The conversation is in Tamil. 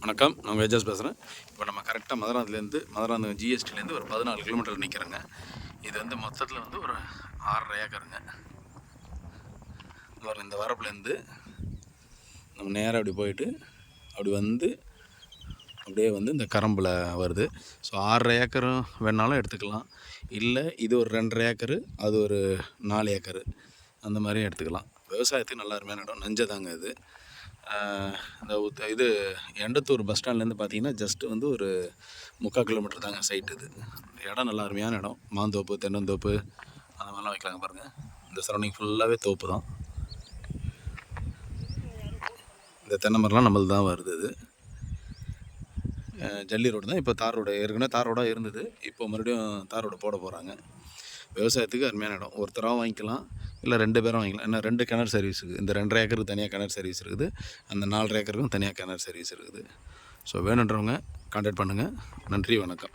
வணக்கம், நான் வேஜாஸ் பேசுகிறேன். இப்போ நம்ம கரெக்டாக மதுராந்தகம் ஜிஎஸ்டிலேருந்து ஒரு 14 கிலோமீட்டர் நிற்கிறேங்க. இது வந்து மொத்தத்தில் வந்து ஒரு 6.5 ஏக்கருங்க. இந்த வரப்புலேருந்து நம்ம நேராக அப்படி போயிட்டு அப்படி வந்து அப்படியே வந்து இந்த கரம்பில் வருது. ஸோ 6.5 ஏக்கரும் வேணாலும் எடுத்துக்கலாம். இல்லை இது ஒரு 2.5 ஏக்கரு, அது ஒரு 4 ஏக்கரு, அந்த மாதிரியும் எடுத்துக்கலாம். விவசாயத்துக்கு நல்லா அருமையான இடம். நஞ்சதாங்க இது. இது எண்டத்தூர் பஸ் ஸ்டாண்ட்லேருந்து பார்த்தீங்கன்னா ஜஸ்ட்டு வந்து ஒரு 3/4 கிலோமீட்டர் தாங்க சைட்டு. இது இடம் நல்லா அருமையான இடம். மாந்தோப்பு, தென்னந்தோப்பு அந்த மாதிரிலாம் வைக்கலாங்க. பாருங்கள், இந்த சரௌண்டிங் ஃபுல்லாகவே தோப்பு தான். இந்த தென்னை மரம்லாம் நம்மளது தான் வருது. இது ஜல்லி ரோடு தான். இப்போ தார் ரோடு, ஏற்கனவே தார் ரோடாக இருந்தது, இப்போ மறுபடியும் தார் ரோடு போட போகிறாங்க. விவசாயத்துக்கு அருமையான இடம். ஒருத்தராக வாங்கிக்கலாம், இல்லை 2 பேரும் வாங்கிக்கலாம். ஏன்னா 2 கிணறு சர்வீஸ் இருக்குது. இந்த 2.5 ஏக்கருக்கு தனியாக கிணறு சர்வீஸ் இருக்குது, அந்த 4.5 ஏக்கருக்கும் தனியாக கிணறு சர்வீஸ் இருக்குது. ஸோ வேணுன்றவங்க கான்டாக்ட் பண்ணுங்கள். நன்றி, வணக்கம்.